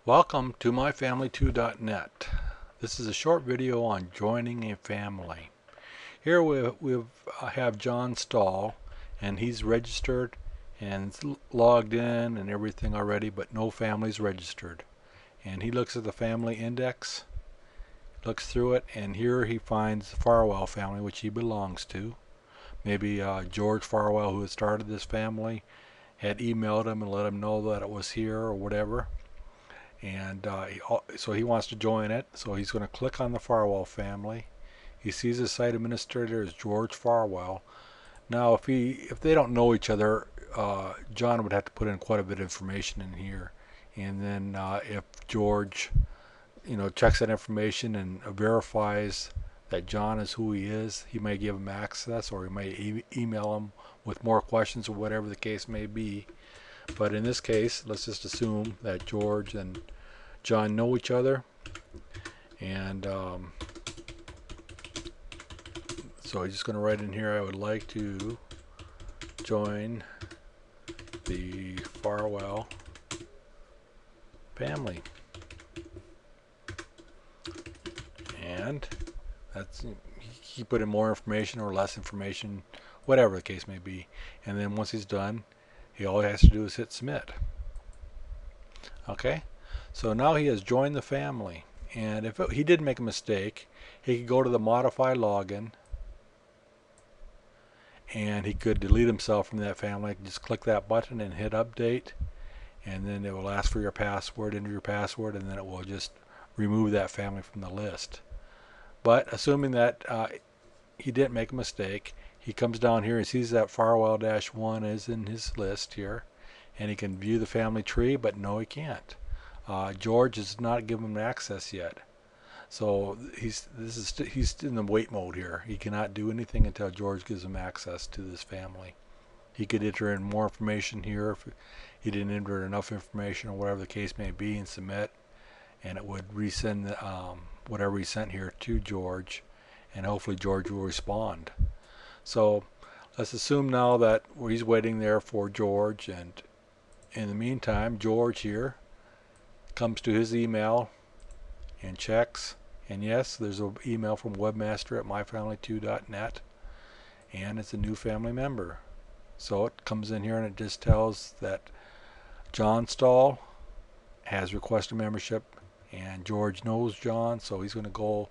Welcome to myfamily2.net. This is a short video on joining a family. Here we have John Stahl, and he's registered and logged in and everything already, but no family's registered. And he looks at the family index, looks through it, and here he finds the Farwell family, which he belongs to. Maybe George Farwell, who had started this family, had emailed him and let him know that it was here or whatever. And so he wants to join it, so he's going to click on the Farwell family. He sees the site administrator is George Farwell. Now if they don't know each other, John would have to put in quite a bit of information in here, and then if George checks that information and verifies that John is who he is, he may give him access, or he may email him with more questions, or whatever the case may be. But in this case, let's just assume that George and John know each other, and so he's just going to write in here, I would like to join the Farwell family. And that's, he put in more information or less information, whatever the case may be. And then once he's done, all he has to do is hit submit. Okay, so now he has joined the family, and if he did make a mistake, he could go to the modify login, and he could delete himself from that family. Just click that button and hit update, and then it will ask for your password, enter your password, and then it will just remove that family from the list. But assuming that he didn't make a mistake, he comes down here and sees that Farwell-1 is in his list here, and he can view the family tree, but no, he can't. George has not given him access yet, so he's in the wait mode here. He cannot do anything until George gives him access to this family. He could enter in more information here if he didn't enter enough information, or whatever the case may be, and submit, and it would resend whatever he sent here to George, and hopefully George will respond. So let's assume now that he's waiting there for George, and in the meantime, George here comes to his email and checks, and yes, there's an email from webmaster at myfamily2.net, and it's a new family member. So it comes in here and it just tells that John Stahl has requested membership, and George knows John, so he's going to go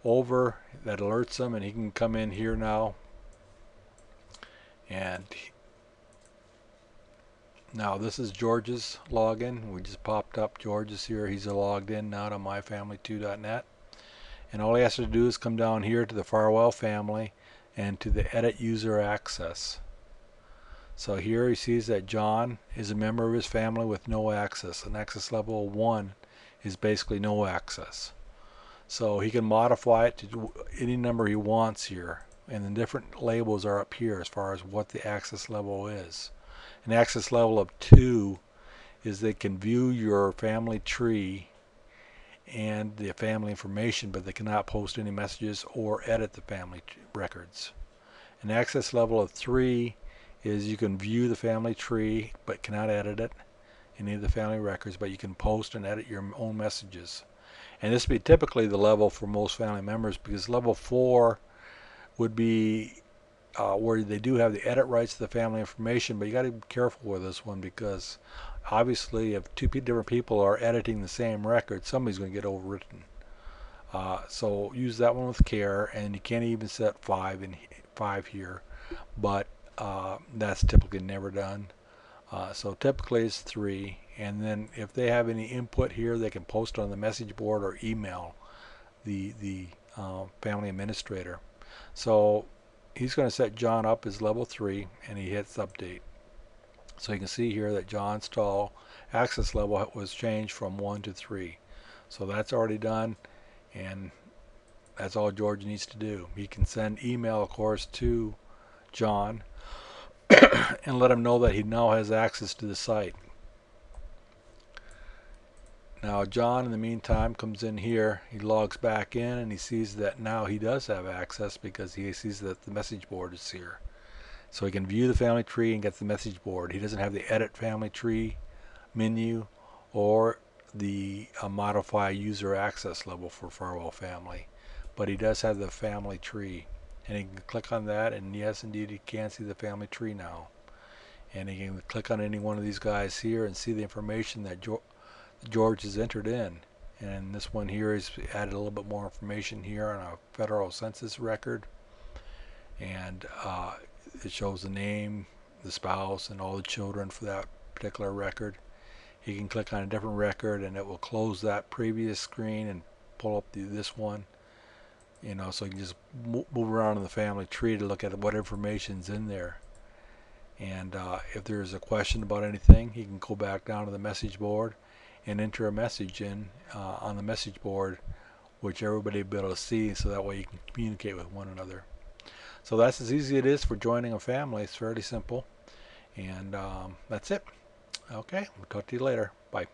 over, that alerts him, and he can come in here now. And now this is George's login. We just popped up George's here. He's logged in now to myfamily2.net, and all he has to do is come down here to the Farwell family and to the edit user access. So here he sees that John is a member of his family with no access. An access level 1 is basically no access. So he can modify it to any number he wants here, and the different labels are up here as far as what the access level is. An access level of 2 is they can view your family tree and the family information, but they cannot post any messages or edit the family records. An access level of 3 is you can view the family tree but cannot edit it, any of the family records, but you can post and edit your own messages. And this would be typically the level for most family members, because level 4 would be where they do have the edit rights to the family information, but you got to be careful with this one, because obviously if two different people are editing the same record, somebody's going to get overwritten. So use that one with care, and you can't even set 5 here, but that's typically never done. So typically it's 3, and then if they have any input here, they can post on the message board or email the family administrator. So he's going to set John up as level 3, and he hits update. So you can see here that John Stahl access level was changed from 1 to 3. So that's already done, and that's all George needs to do. He can send email, of course, to John and let him know that he now has access to the site. Now John, in the meantime, comes in here, he logs back in, and he sees that now he does have access, because he sees that the message board is here. So he can view the family tree and get the message board. He doesn't have the edit family tree menu or the modify user access level for Farwell family, but he does have the family tree, and he can click on that, and yes, indeed, he can see the family tree now. And he can click on any one of these guys here and see the information that George has entered in. And this one here is added a little bit more information here on a federal census record, and it shows the name, the spouse, and all the children for that particular record. He can click on a different record and it will close that previous screen and pull up this one, so you can just move around in the family tree to look at what information's in there. And if there's a question about anything, he can go back down to the message board and enter a message in on the message board, which everybody will be able to see, so that way you can communicate with one another. So that's as easy as it is for joining a family. It's fairly simple. And that's it. Okay, we'll talk to you later. Bye.